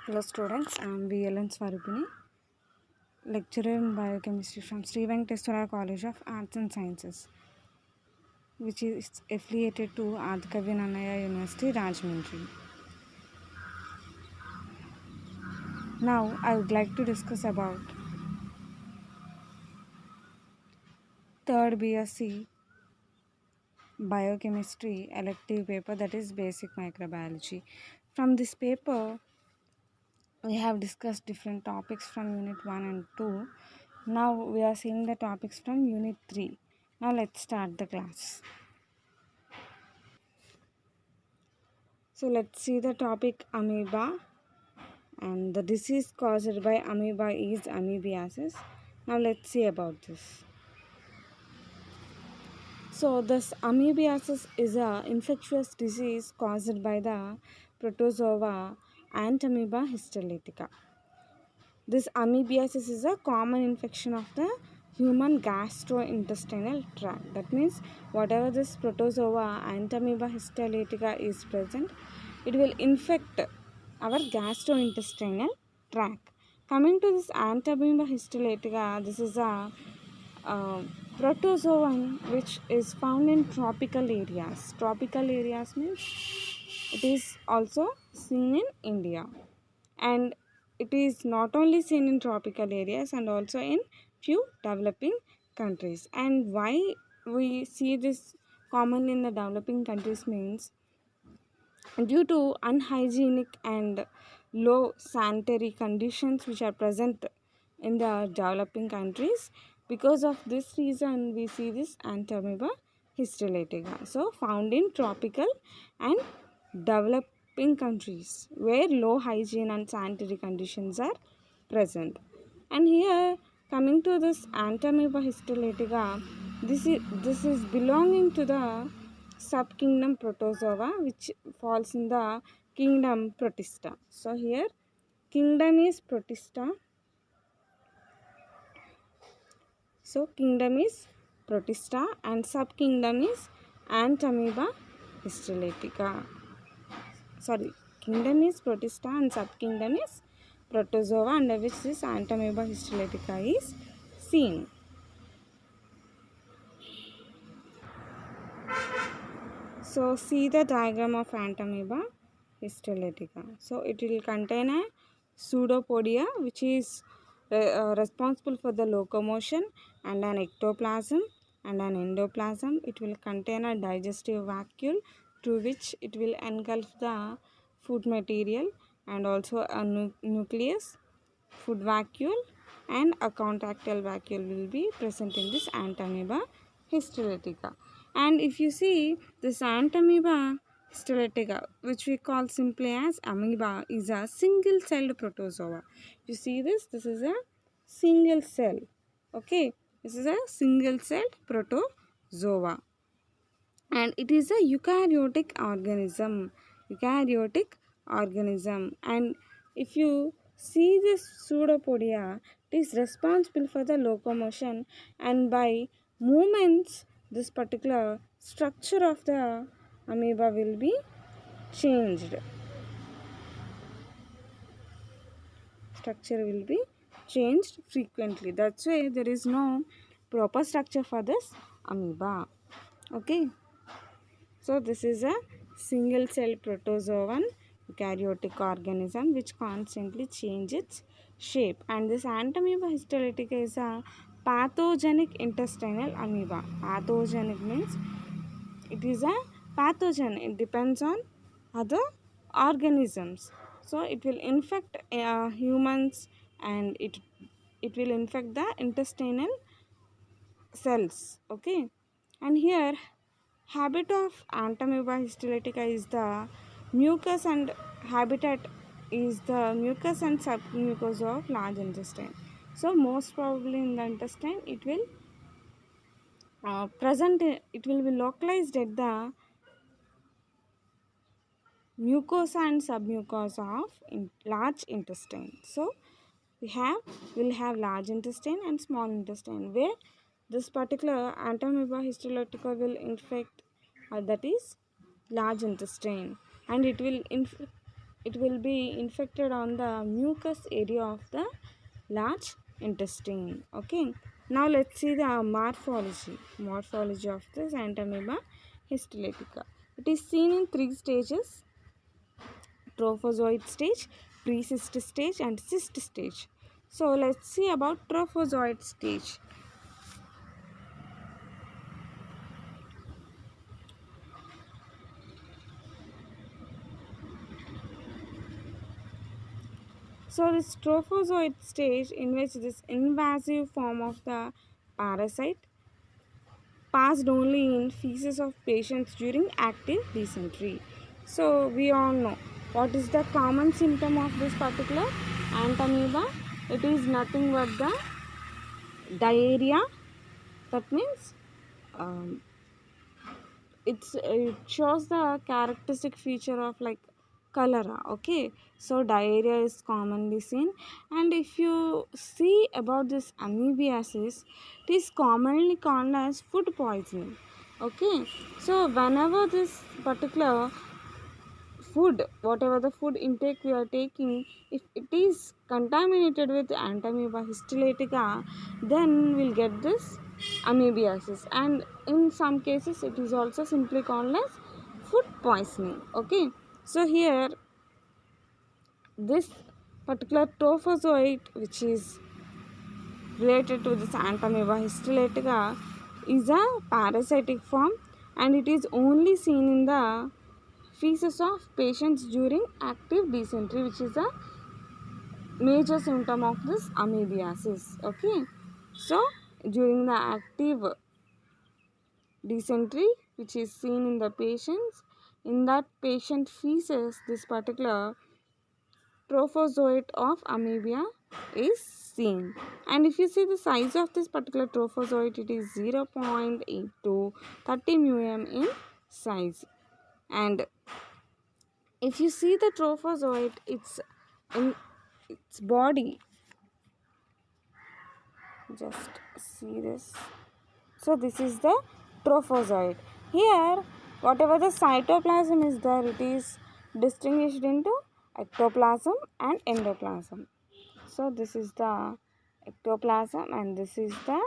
Hello students, I am VLN Swarupini, lecturer in biochemistry from Sri Venkateswara College of Arts and Sciences, which is affiliated to Adikavi Nannaya University, Rajahmundry. Now I would like to discuss about third BSc biochemistry elective paper, that is basic microbiology. From this paper we have discussed different topics from unit 1 and 2. Now we are seeing the topics from unit 3. Now let's start the class. So let's see the topic amoeba, and the disease caused by amoeba is amoebiasis. Now let's see about this. So this amoebiasis is a infectious disease caused by the protozoa Entamoeba histolytica. This amoebiasis is a common infection of the human gastrointestinal tract. That means whatever this protozoa Entamoeba histolytica is present, it will infect our gastrointestinal tract. Coming to this Entamoeba histolytica, this is a protozoan which is found in tropical areas. Tropical areas means it is also seen in India, and it is not only seen in tropical areas and also in few developing countries. And why we see this common in the developing countries means due to unhygienic and low sanitary conditions which are present in the developing countries. Because of this reason we see this Entamoeba histolytica, so found in tropical and developing countries where low hygiene and sanitary conditions are present. And here coming to this Entamoeba histolytica, this is belonging to the subkingdom protozoa which falls in the kingdom Protista. So here kingdom is Protista. So kingdom is Protista and subkingdom is Entamoeba histolytica. Sorry, kingdom is Protista and subkingdom is Protozoa, under which this Entamoeba histolytica is seen. So see the diagram of Entamoeba histolytica. So it will contain a pseudopodia which is responsible for the locomotion, and an ectoplasm and an endoplasm. It will contain a digestive vacuole through which it will engulf the food material, and also a nucleus, food vacuole, and a contractile vacuole will be present in this Entamoeba histolytica. And if you see this Entamoeba histolytica, which we call simply as amoeba, is a single celled protozoa. You see this is a single cell. Okay, this is a single celled protozoa, and it is a eukaryotic organism. And if you see this pseudopodia, it is responsible for the locomotion, and by movements this particular structure of the amoeba will be changed. Structure will be changed frequently. That's why there is no proper structure for this amoeba. Okay, so this is a single cell protozoan eukaryotic organism which constantly changes its shape. And this Entamoeba histolytica is a pathogenic intestinal amoeba. Pathogenic means it is a pathogen. It depends on other organisms. So it will infect humans, and it will infect the intestinal cells. Okay, and here habit of Entamoeba histolytica is the mucus, and habitat is the mucus and submucosa of large intestine. So most probably in the intestine it will it will be localized at the mucosa and submucosa of large intestine. So will have large intestine and small intestine, where this particular Entamoeba histolytica will infect, that is large intestine, and it will it will be infected on the mucus area of the large intestine. Okay, now let's see the morphology of this Entamoeba histolytica. It is seen in three stages: trophozoite stage, pre-cyst stage, and cyst stage. So let's see about trophozoite stage. So this trophozoite stage, in which this invasive form of the parasite passed only in feces of patients during active dysentery. So we all know what is the common symptom of this particular Entamoeba. It is nothing but the diarrhea. That means um, it shows the characteristic feature of like cholera. Okay, so diarrhea is commonly seen. And if you see about this amoebiasis, it is commonly called as food poisoning. Okay, so whenever this particular food, whatever the food intake we are taking, if it is contaminated with Entamoeba histolytica, then we'll get this amoebiasis. And in some cases it is also simply called as food poisoning. Okay, so here this particular trophozoite, which is related to this Entamoeba histolytica, is a parasitic form, and it is only seen in the feces of patients during active dysentery, which is a major symptom of this amoebiasis. Okay, so during the active dysentery, which is seen in the patients, in that patient feces, this particular trophozoite of amoeba is seen. And if you see the size of this particular trophozoite, it is 0.8 to 30 mm in size. And if you see the trophozoite, it's in its body, just see this. So this is the trophozoite. Here whatever the cytoplasm is there, it is distinguished into ectoplasm and endoplasm. So this is the ectoplasm and this is the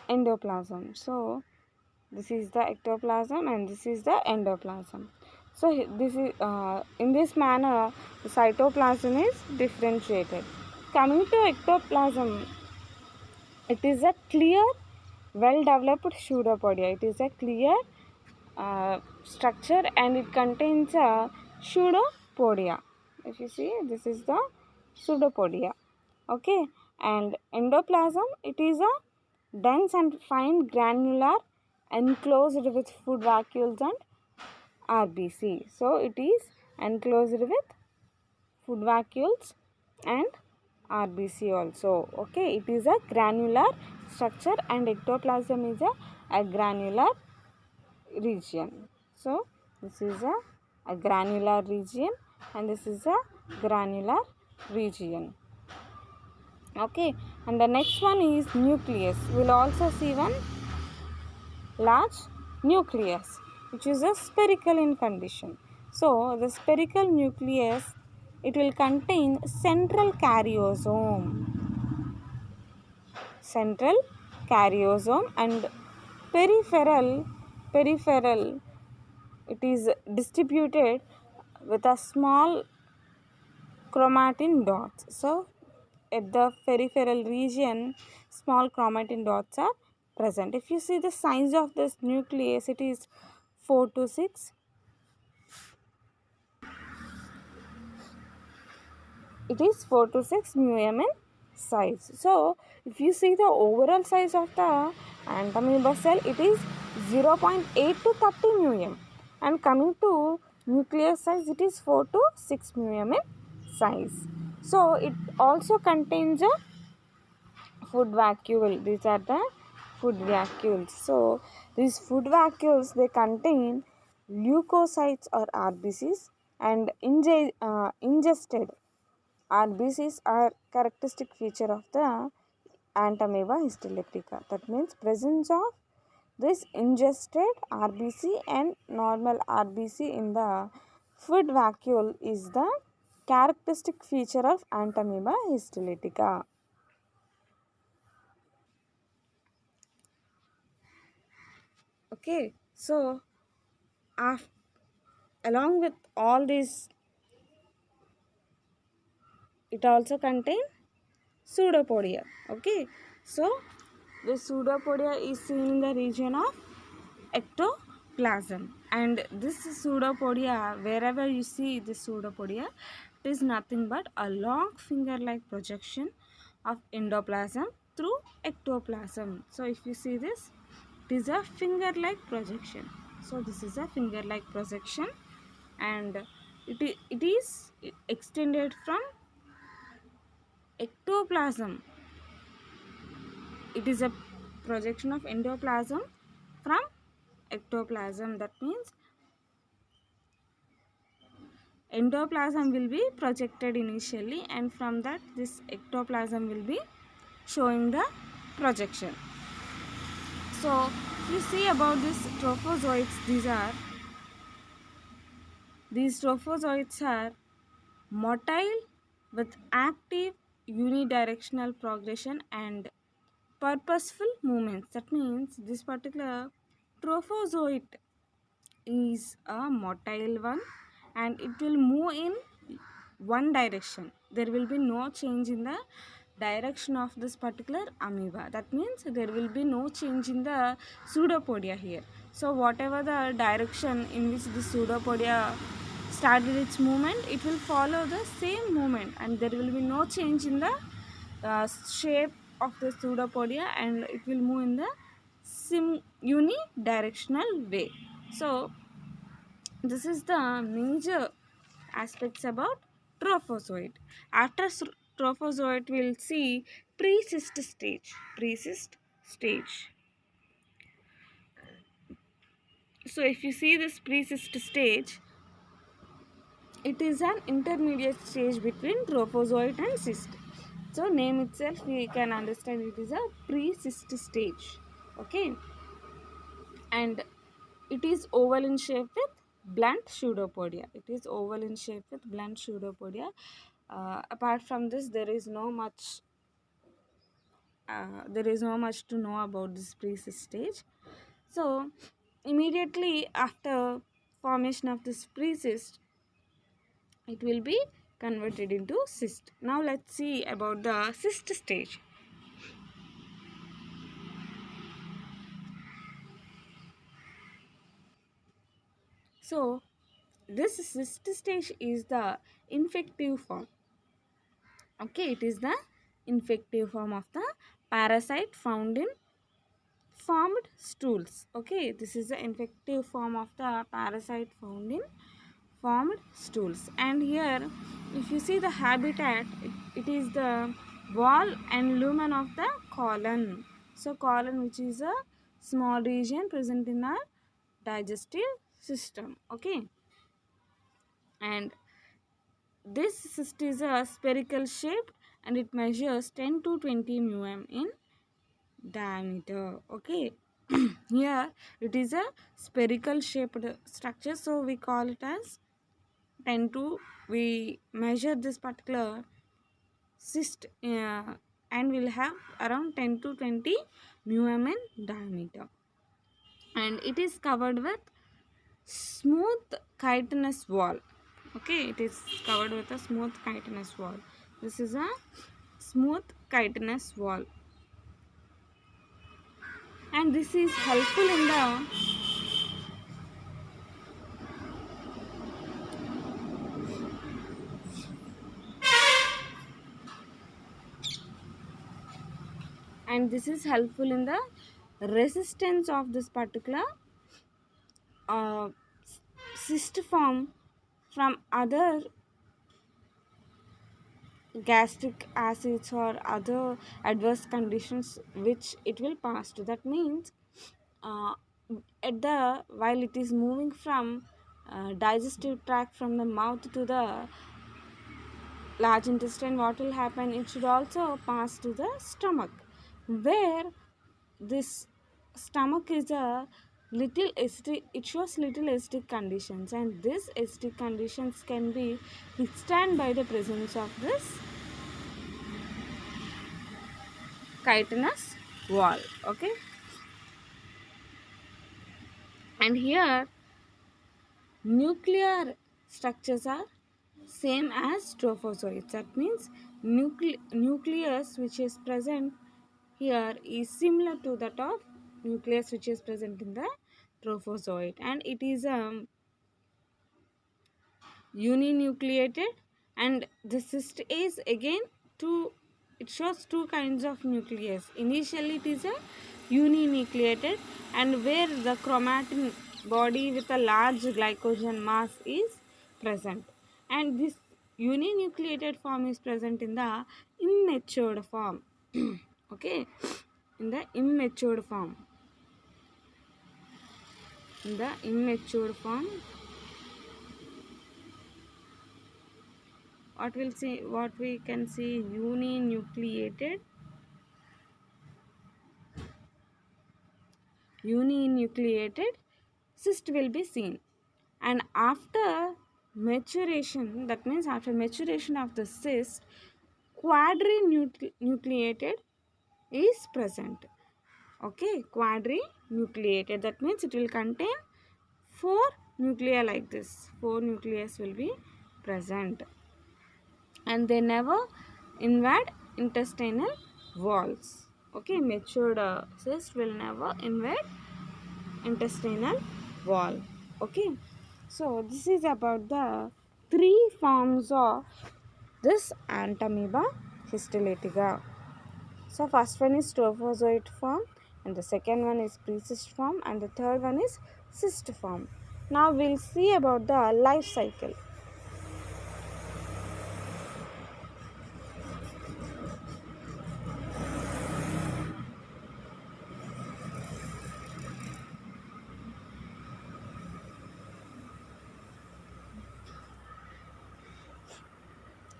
endoplasm. So this is the ectoplasm and this is the endoplasm. So this is in this manner the cytoplasm is differentiated. Coming to ectoplasm, it is a clear, well developed pseudopodia. It is a clear structure and it contains a pseudopodia. If you see, this is the pseudopodia. Okay, and endoplasm, it is a dense and fine granular enclosed with food vacuoles and RBC. So it is enclosed with food vacuoles and RBC also. Okay, it is a granular structure and ectoplasm is a granular region. So this is a granular region and this is a granular region. Okay, and the next one is nucleus. We will also see one large nucleus, which is a spherical in condition. So the spherical nucleus, it will contain central karyosome and peripheral, it is distributed with a small chromatin dots. So at the peripheral region, small chromatin dots are present. If you see the size of this nucleus, it is 4 to 6. It is 4 to 6 mm in size. So if you see the overall size of the Entamoeba cell, it is 0.8 to 30 mm. And coming to nucleus size, it is 4 to 6 mm in size. So it also contains a food vacuole. These are the food vacuoles. So these food vacuoles, they contain leukocytes or RBCs, and ingested RBCs are characteristic feature of the Entamoeba histolytica. That means presence of this ingested RBC and normal RBC in the Food vacuole is the characteristic feature of Entamoeba histolytica. Okay, so af- along with all these, it also contains pseudopodia. Okay, so the pseudopodia is seen in the region of ectoplasm, and this pseudopodia, wherever you see this pseudopodia, it is nothing but a long finger like projection of endoplasm through ectoplasm. So if you see this, it is a finger like projection. So this is a finger like projection, and it is extended from ectoplasm. It is a projection of endoplasm from ectoplasm. That means endoplasm will be projected initially, and from that this ectoplasm will be showing the projection. So you see about these trophozoites, these trophozoites are motile with active unidirectional progression and purposeful movements. That means this particular trophozoite is a motile one, and it will move in one direction. There will be no change in the direction of this particular amoeba. That means there will be no change in the pseudopodia here. So whatever the direction in which the pseudopodia started its movement, it will follow the same movement, and there will be no change in the shape of the pseudopodia, and it will move in the unidirectional way. So this is the major aspects about trophozoite. After trophozoite, we'll see pre-cyst stage. Pre-cyst stage. So if you see this pre-cyst stage, it is an intermediate stage between trophozoite and cyst. So name itself we can understand it is a pre-cyst stage. Okay, and it is oval in shape with blunt pseudopodia. It is oval in shape with blunt pseudopodia. Apart from this, there is no much to know about this pre-cyst stage. So immediately after formation of this pre-cyst, it will be converted into cyst. Now let's see about the cyst stage. So this cyst stage is the infective form. Okay, it is the infective form of the parasite found in formed stools. Okay, this is the infective form of the parasite found in formed stools. And here if you see the habitat, it is the wall and lumen of the colon. So colon, which is a small region present in our digestive system. Okay, and this cyst is a spherical shape, and it measures 10 to 20 mm in diameter. Okay, here it is a spherical shaped structure, so we call it as 10 to, we measure this particular cyst and will have around 10 to 20 mm in diameter, and it is covered with smooth chitinous wall. Okay, it is covered with a smooth chitinous wall. This is a smooth chitinous wall, and this is helpful in the resistance of this particular uh, cyst form from other gastric acids or other adverse conditions which it will pass to. That means uh, at the while it is moving from digestive tract from the mouth to the large intestine, what will happen, it should also pass to the stomach, where this stomach is a little acidic, it shows little acidic conditions, and these acidic conditions can be withstand by the presence of this chitinous wall. Okay, and here nuclear structures are same as trophozoites. That means nucleus which is present here is similar to that of nucleus which is present in the trophozoite, and it is uninucleated, and the cyst is again two, it shows two kinds of nucleus. Initially it is a uninucleated, and where the chromatin body with a large glycogen mass is present, and this uninucleated form is present in the immatured form. Okay, in the immatured form, in the immatured form, what we can see, uninucleated cyst will be seen. And after maturation, that means after maturation of the cyst, quadrinucleated is present. Okay, quadrinucleated, that means it will contain four nuclei like this, four nucleus will be present, and they never invade intestinal walls. Okay, matured cyst will never invade intestinal wall. Okay, so this is about the three forms of this Entamoeba histolytica. So first one is trophozoite form, and the second one is precyst form, and the third one is cyst form. Now we'll see about the life cycle.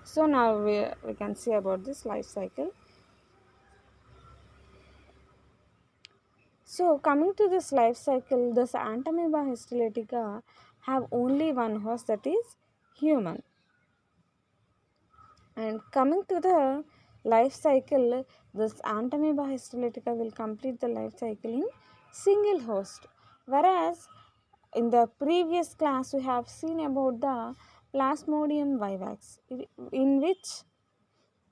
So now we can see about this life cycle. So coming to this life cycle, this Entamoeba histolytica have only one host, that is human. And coming to the life cycle, this Entamoeba histolytica will complete the life cycle in single host. Whereas in the previous class we have seen about the Plasmodium vivax, in which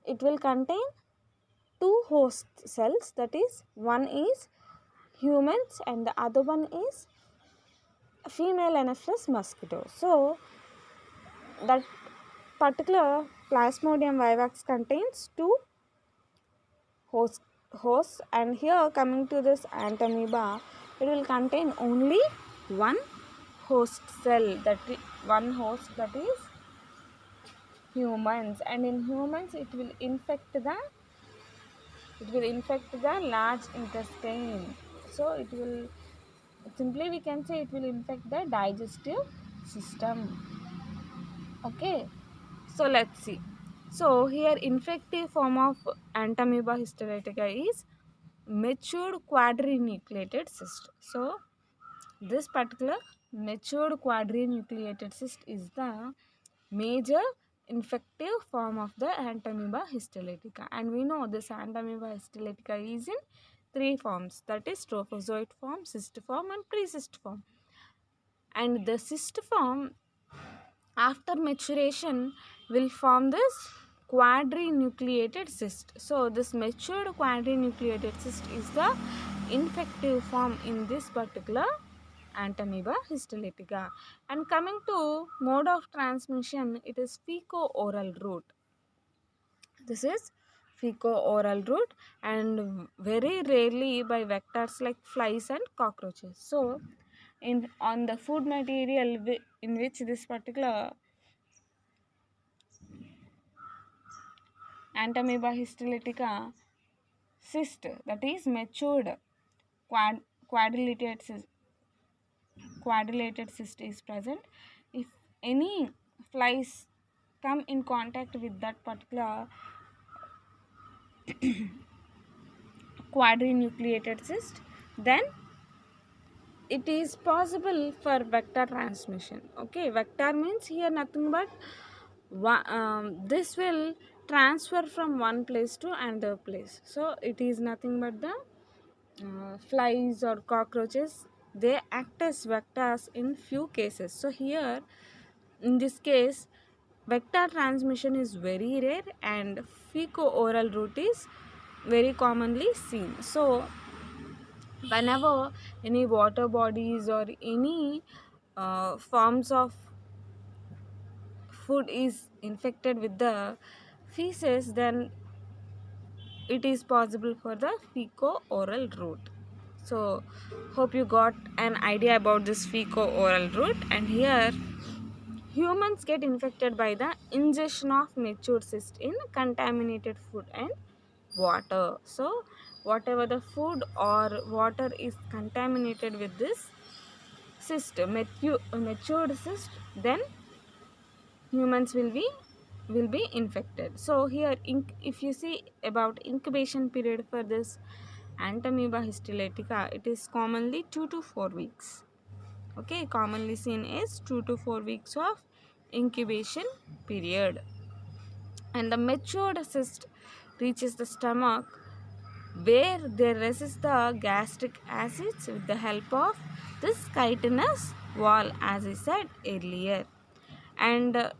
it will contain two host cells, that is one is humans and the other one is female Anopheles mosquito. So that particular Plasmodium vivax contains two hosts, and here coming to this Entamoeba, it will contain only one host cell, one host, that is humans, and in humans it will infect the large intestine. So it will, simply we can say, it will infect the digestive system. Okay, so let's see. So here infective form of Entamoeba histolytica is matured quadrinucleated cyst. So this particular matured quadrinucleated cyst is the major infective form of the Entamoeba histolytica, and we know this Entamoeba histolytica is in three forms, that is trophozoite form, cyst form, and precyst form. And the cyst form after maturation will form this quadrinucleated cyst. So this matured quadrinucleated cyst is the infective form in this particular Entamoeba histolytica. And coming to mode of transmission, it is feco-oral route. This is feco-oral route, and very rarely by vectors like flies and cockroaches. So on the food material in which this particular Entamoeba histolytica cyst, that is matured quadrilated cyst is present, if any flies come in contact with that particular quadrinucleated cyst, then it is possible for vector transmission. Okay, vector means here nothing but this will transfer from one place to another place. So it is nothing but the flies or cockroaches, they act as vectors in few cases. So here in this case vector transmission is very rare and fecal oral route is very commonly seen. So whenever any water bodies or any forms of food is infected with the feces, then it is possible for the fecal-oral route. So hope you got an idea about this fecal-oral route. And here humans get infected by the ingestion of mature cyst in contaminated food and water. So whatever the food or water is contaminated with this cyst, matured cyst, then humans will be infected. So here if you see about incubation period for this Entamoeba histolytica, it is commonly 2 to 4 weeks. Okay, commonly seen is 2 to 4 weeks of incubation period. And the matured cyst reaches the stomach where they resist the gastric acids with the help of this chitinous wall, as I said earlier. And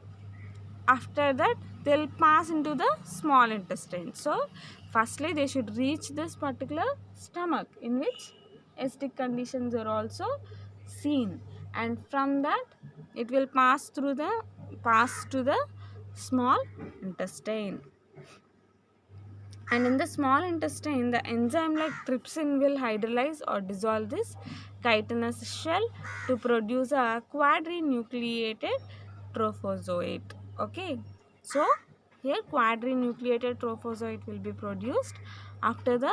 after that they'll pass into the small intestine. So firstly they should reach this particular stomach in which acidic conditions are also seen, and from that it will pass to the small intestine. And in the small intestine, the enzyme like trypsin will hydrolyze or dissolve this chitinous shell to produce a quadrinucleated trophozoite. Okay, so here quadrinucleated trophozoite will be produced after the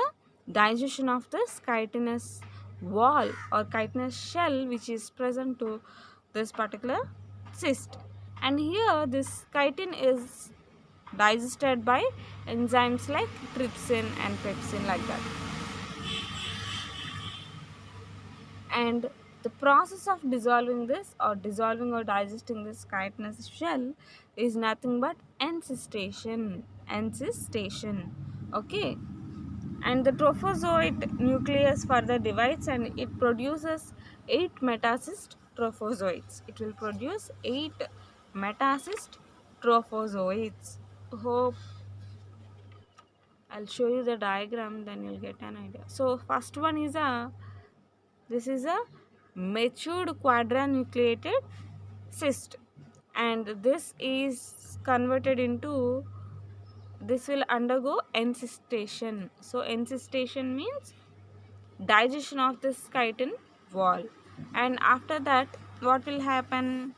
digestion of this chitinous wall or chitinous shell which is present to this particular cyst. And here this chitin is digested by enzymes like trypsin and pepsin, like that. And the process of dissolving or digesting this chitinous shell is nothing but encystation. Okay, and the trophozoite nucleus further divides and it produces 8 metacyst trophozoites. It will produce 8 metacyst trophozoites. Hope I'll show you the diagram, then you'll get an idea. So first one is this is a matured quadrinucleated cyst, and this is converted into, this will undergo encystation. So encystation means digestion of this chitin wall, and after that what will happen?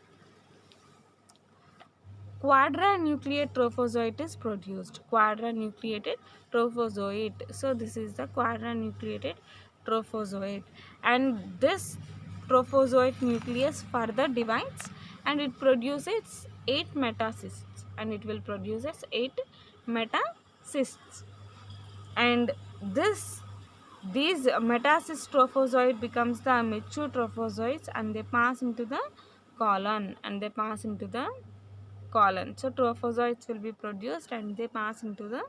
Quadrinucleate trophozoite is produced. Quadrinucleated trophozoite. So this is the quadrinucleated trophozoite, and this trophozoite nucleus further divides and it produces 8 metacysts, and it will produce 8 metacysts. And these metacyst trophozoite becomes the mature trophozoites, and they pass into the colon. So trophozoites will be produced and they pass into the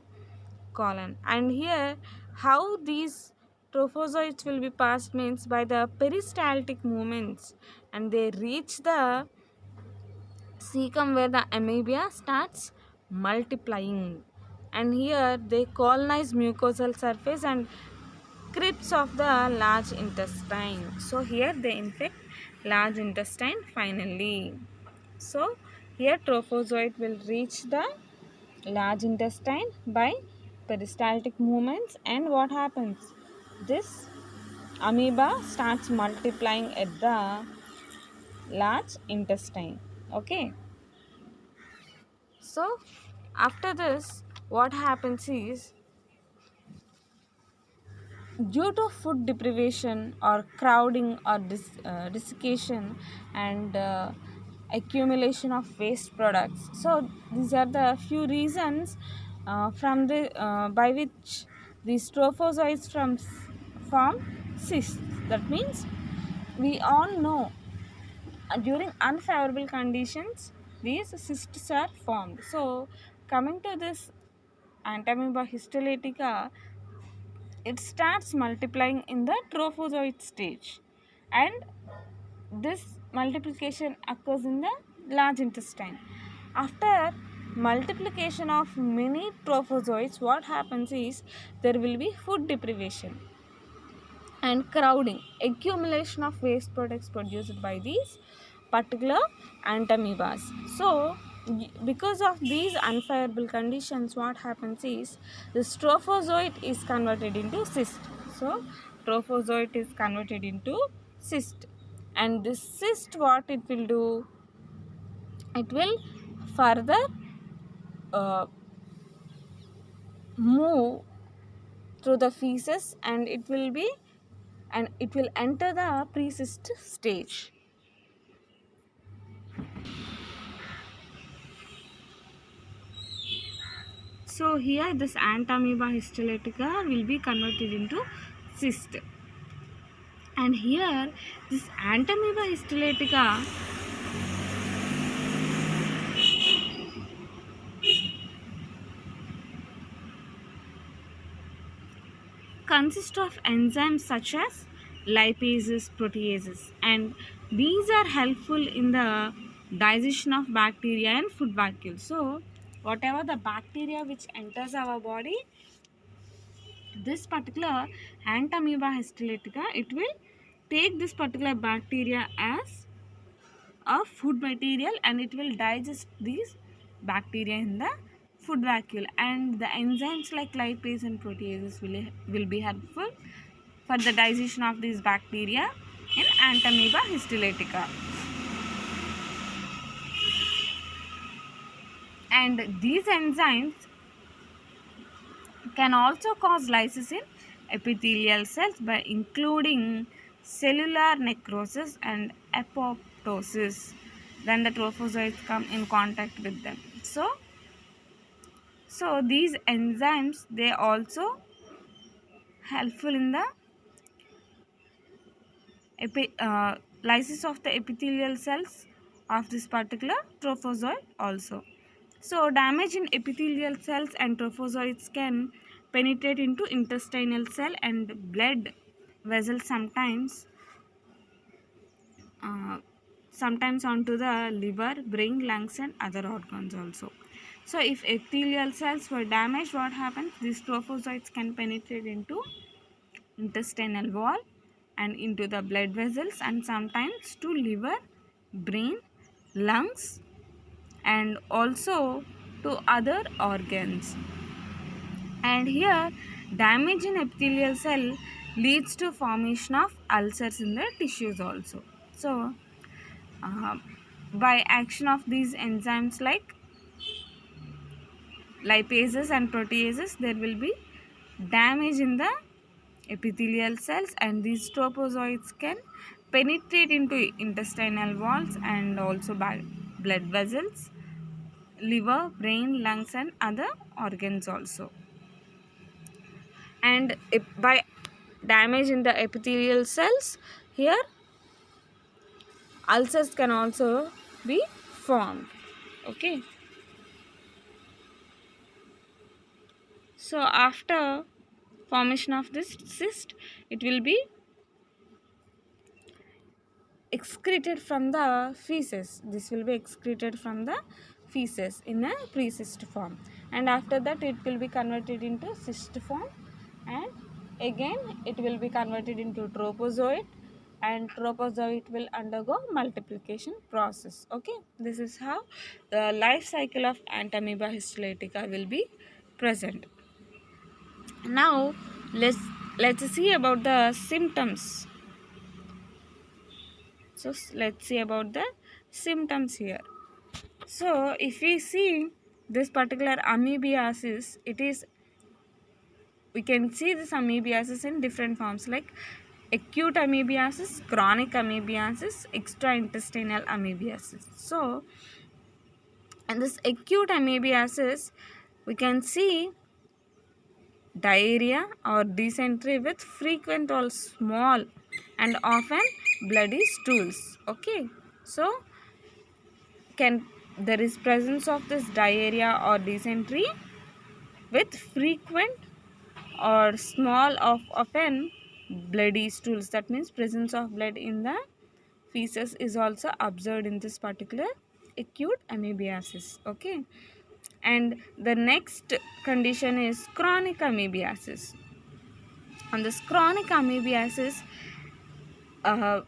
colon. And here how these trophozoites will be passed means by the peristaltic movements, and they reach the cecum where the amoeba starts multiplying, and here they colonize mucosal surface and crypts of the large intestine. So here they infect large intestine finally. So here trophozoite will reach the large intestine by peristaltic movements, and what happens? This amoeba starts multiplying at the large intestine. Okay. So after this what happens is, due to food deprivation or crowding or desiccation and accumulation of waste products, so these are the few reasons by which these trophozoites form cysts. That means we all know during unfavorable conditions these cysts are formed. So coming to this Entamoeba histolytica, it starts multiplying in the trophozoite stage, and this multiplication occurs in the large intestine. After multiplication of many trophozoites, what happens is there will be food deprivation and crowding, accumulation of waste products produced by these particular entamoebas. So because of these unfavorable conditions, what happens is the trophozoite is converted into cyst. So trophozoite is converted into cyst, and this cyst, what it will do, it will further uh, move through the feces, and it will enter the pre-cyst stage. So here this Entamoeba histolytica will be converted into cyst, and here this Entamoeba histolytica consists of enzymes such as lipases, proteases, and these are helpful in the digestion of bacteria and food vacuoles. So whatever the bacteria which enters our body, this particular Entamoeba histolytica, it will take this particular bacteria as a food material, and it will digest these bacteria in the food vacuole, and the enzymes like lipase and proteases will be helpful for the digestion of these bacteria in Entamoeba histolytica. And these enzymes can also cause lysis in epithelial cells by including cellular necrosis and apoptosis when the trophozoites come in contact with them. So these enzymes, they also helpful in the lysis of the epithelial cells of this particular trophozoite also. So damage in epithelial cells and trophozoites can penetrate into intestinal cell and blood vessels, sometimes onto the liver, brain, lungs and other organs also. So if epithelial cells were damaged, what happens? These trophozoites can penetrate into intestinal wall and into the blood vessels, and sometimes to liver, brain, lungs and also to other organs. And here damage in epithelial cell leads to formation of ulcers in the tissues also. So by action of these enzymes like lipases and proteases, there will be damage in the epithelial cells, and these trophozoites can penetrate into intestinal walls and also by blood vessels, liver, brain, lungs and other organs also. And by damage in the epithelial cells, here ulcers can also be formed. Okay, so after formation of this cyst, it will be excreted from the feces. This will be excreted from the feces in a pre-cyst form, and after that it will be converted into cyst form, and again it will be converted into trophozoite, and trophozoite will undergo multiplication process. Okay, this is how the life cycle of Entamoeba histolytica will be present. Now let's see about the symptoms. So let's see about the symptoms here. So if we see this particular amoebiasis, we can see this amoebiasis in different forms like acute amoebiasis, chronic amoebiasis, extraintestinal amoebiasis. So in this acute amoebiasis, we can see diarrhea or dysentery with frequent or small and often bloody stools. Okay, so can there is presence of this diarrhea or dysentery with frequent or small of often bloody stools. That means presence of blood in the feces is also observed in this particular acute amoebiasis. Okay, and the next condition is chronic amoebiasis. On this chronic amoebiasis, uh,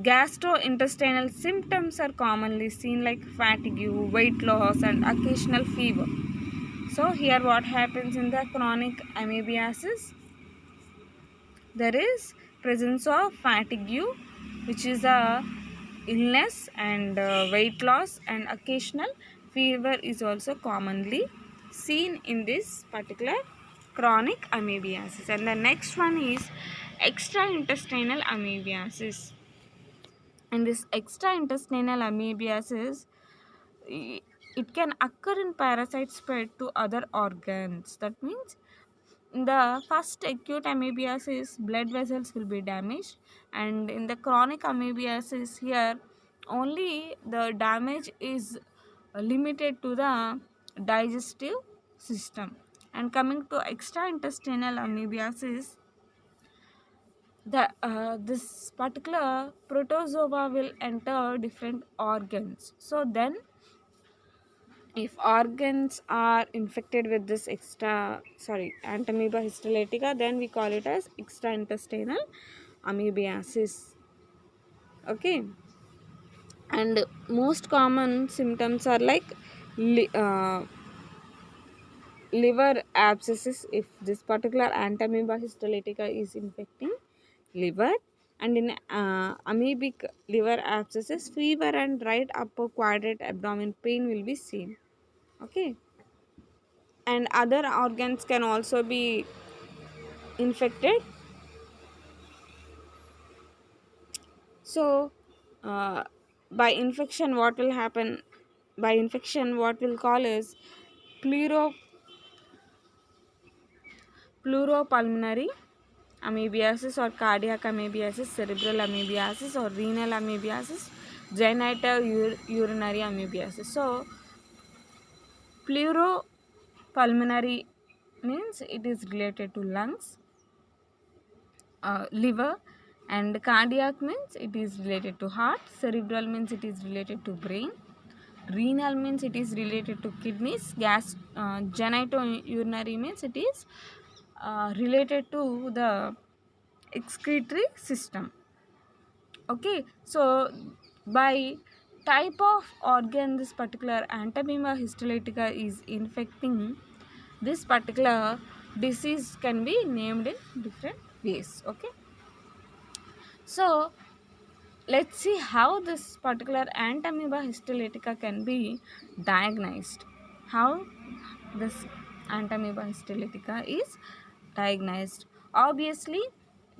gastrointestinal symptoms are commonly seen like fatigue, weight loss, and occasional fever. So here what happens in the chronic amoebiasis? There is presence of fatigue, which is a illness, and weight loss and occasional fever is also commonly seen in this particular chronic amoebiasis. And the next one is extraintestinal amoebiasis. In this extraintestinal amoebiasis, it can occur in parasite spread to other organs. That means in the first acute amoebiasis, blood vessels will be damaged, and in the chronic amoebiasis, here only the damage is limited to the digestive system. And coming to extraintestinal amoebiasis, the this particular protozoa will enter different organs. So then if organs are infected with this Entamoeba histolytica, then we call it as extraintestinal amoebiasis. Okay, and most common symptoms are like liver abscesses if this particular Entamoeba histolytica is infecting liver, and in amoebic liver abscesses, fever and right upper quadrant abdomen pain will be seen. Okay, and other organs can also be infected. So uh, by infection what will happen, by infection what we'll call is pleuro pleuropulmonary amoebiasis or cardiac amoebiasis, cerebral amoebiasis or renal amoebiasis, genital urinary amoebiasis. So pleuropulmonary means it is related to lungs, liver, and cardiac means it is related to heart, cerebral means it is related to brain, renal means it is related to kidneys, genitourinary means it is related to the excretory system. Okay, so by type of organ this particular Entamoeba histolytica is infecting, this particular disease can be named in different ways. Okay, so let's see how this particular Entamoeba histolytica can be diagnosed. How this Entamoeba histolytica is diagnosed? Obviously,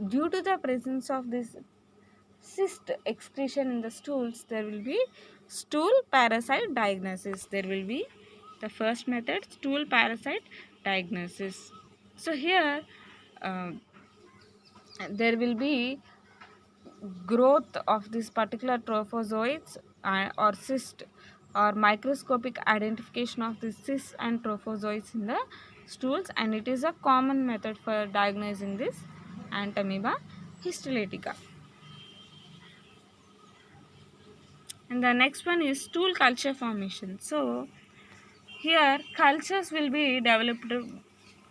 due to the presence of this cyst excretion in the stools, there will be stool parasite diagnosis. There will be the first method, stool parasite diagnosis. So here there will be growth of this particular trophozoites or cyst, or microscopic identification of the cysts and trophozoites in the stools, and it is a common method for diagnosing this Entamoeba histolytica. And the next one is stool culture formation. So here cultures will be developed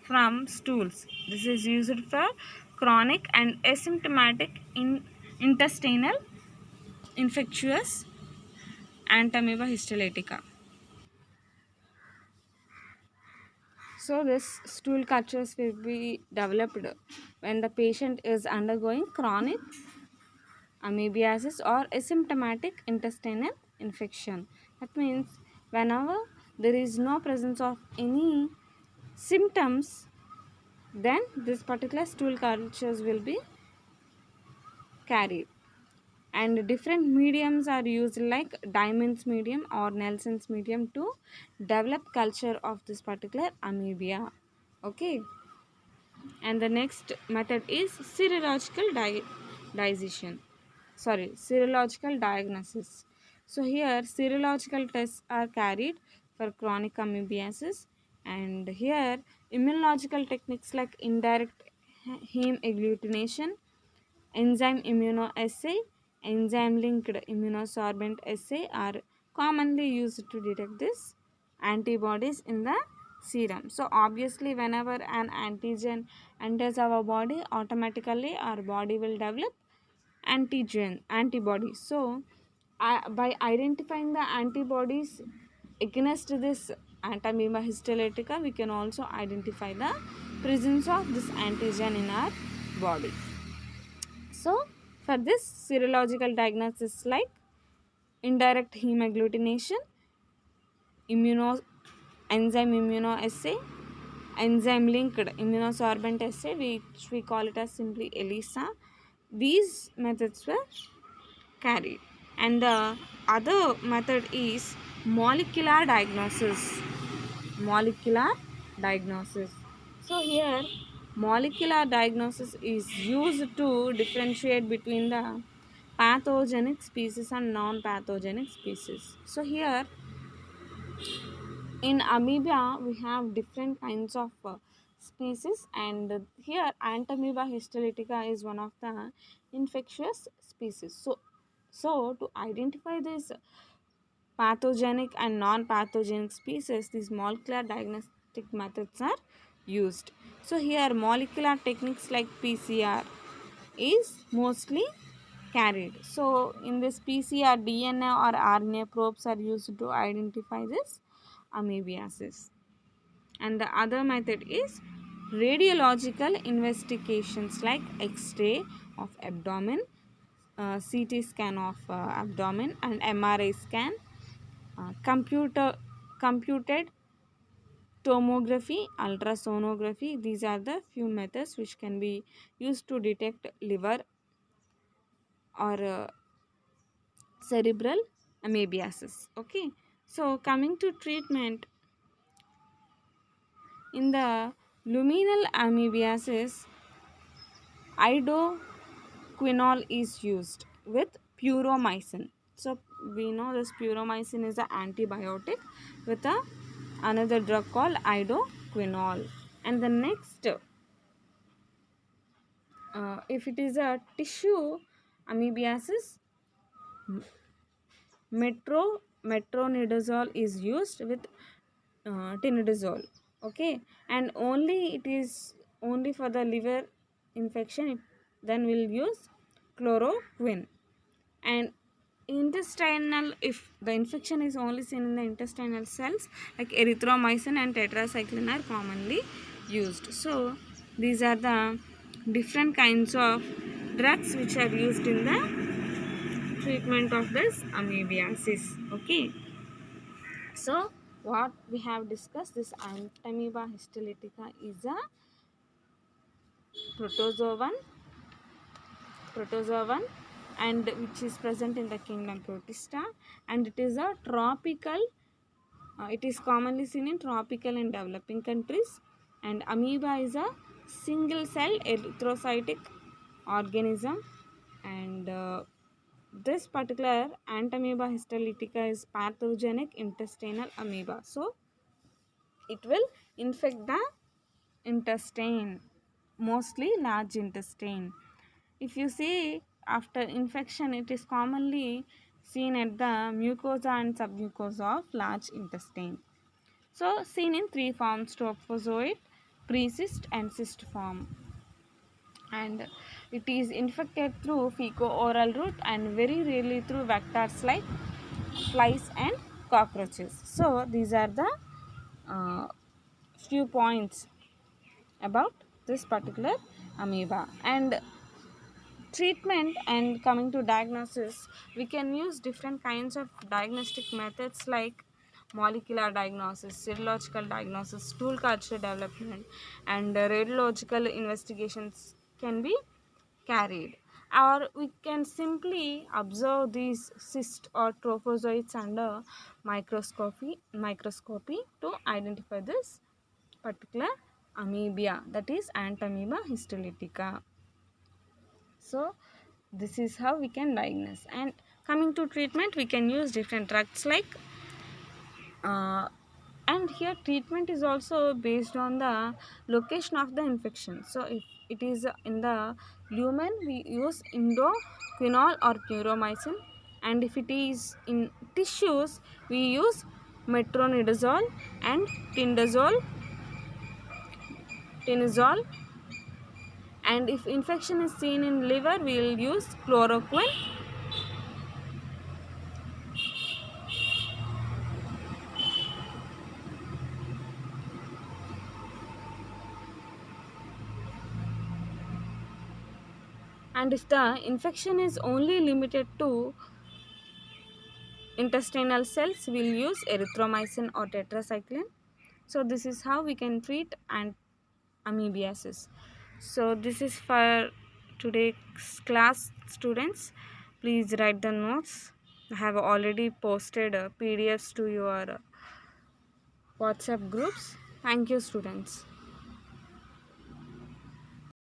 from stools. This is used for chronic and asymptomatic intestinal infectious Entamoeba histolytica. So this stool cultures will be developed when the patient is undergoing chronic amoebiasis or asymptomatic intestinal infection. That means whenever there is no presence of any symptoms, then this particular stool cultures will be carried. And different mediums are used like Diamond's medium or Nelson's medium to develop culture of this particular amoeba. Okay, and the next method is serological digestion. Sorry, serological diagnosis. So here serological tests are carried for chronic amoebiasis, and here immunological techniques like indirect heme agglutination, enzyme immunoassay, enzyme linked immunosorbent assay are commonly used to detect this antibodies in the serum. So obviously whenever an antigen enters our body, automatically our body will develop antibodies. So by identifying the antibodies against this antamoeba histolytica, we can also identify the presence of this antigen in our body. So for this serological diagnosis like indirect heme agglutination, immuno enzyme immunoassay, enzyme linked immunosorbent assay, which we call it as simply ELISA, these methods were carried. And the other method is molecular diagnosis. Molecular diagnosis. So here molecular diagnosis is used to differentiate between the pathogenic species and non-pathogenic species. So here in amoeba we have different kinds of species, and here antamoeba histolytica is one of the infectious species. So to identify this pathogenic and non-pathogenic species, these molecular diagnostic methods are used. So here molecular techniques like PCR is mostly carried. So in this PCR, DNA or RNA probes are used to identify this amoebiasis. And the other method is radiological investigations like X-ray of abdomen, CT scan of abdomen, and MRI scan, computed tomography, ultrasonography. These are the few methods which can be used to detect liver or cerebral amoebiasis. Okay, so coming to treatment, in the luminal amoebiasis, idoquinol is used with puromycin. So we know this puromycin is an antibiotic with another drug called idoquinol. And the next, if it is a tissue amoebiasis, metronidazole is used with tinidazole. Okay, and only it is only for the liver infection, then we'll use chloroquine. And intestinal, if the infection is only seen in the intestinal cells, like erythromycin and tetracycline are commonly used. So these are the different kinds of drugs which are used in the treatment of this amoebiasis. Okay, so what we have discussed, this Entamoeba histolytica is a protozoan protozoan and which is present in the kingdom Protista, and it is a tropical, it is commonly seen in tropical and developing countries. And amoeba is a single cell erythrocytic organism, and this particular Entamoeba histolytica is pathogenic intestinal amoeba. So it will infect the intestine, mostly large intestine. If you see after infection, it is commonly seen at the mucosa and submucosa of large intestine. So seen in three forms: trophozoite, pre-cyst and cyst form. And it is infected through fecal-oral route and very rarely through vectors like flies and cockroaches. So these are the uh, few points about this particular amoeba. And treatment, and coming to diagnosis, we can use different kinds of diagnostic methods like molecular diagnosis, serological diagnosis, stool culture development, and radiological investigations can be carried. Or we can simply observe these cysts or trophozoites under microscopy to identify this particular amoeba, that is Entamoeba histolytica. So This is how we can diagnose. And coming to treatment, we can use different drugs like and here treatment is also based on the location of the infection. So if it is in the lumen, we use indoquinol or neuromycin, and if it is in tissues, we use metronidazole and tinazole, and if infection is seen in liver, we will use chloroquine. And if the infection is only limited to intestinal cells, we'll use erythromycin or tetracycline. So this is how we can treat amoebiasis. So this is for today's class, students. Please write the notes. I have already posted PDFs to your WhatsApp groups. Thank you, students.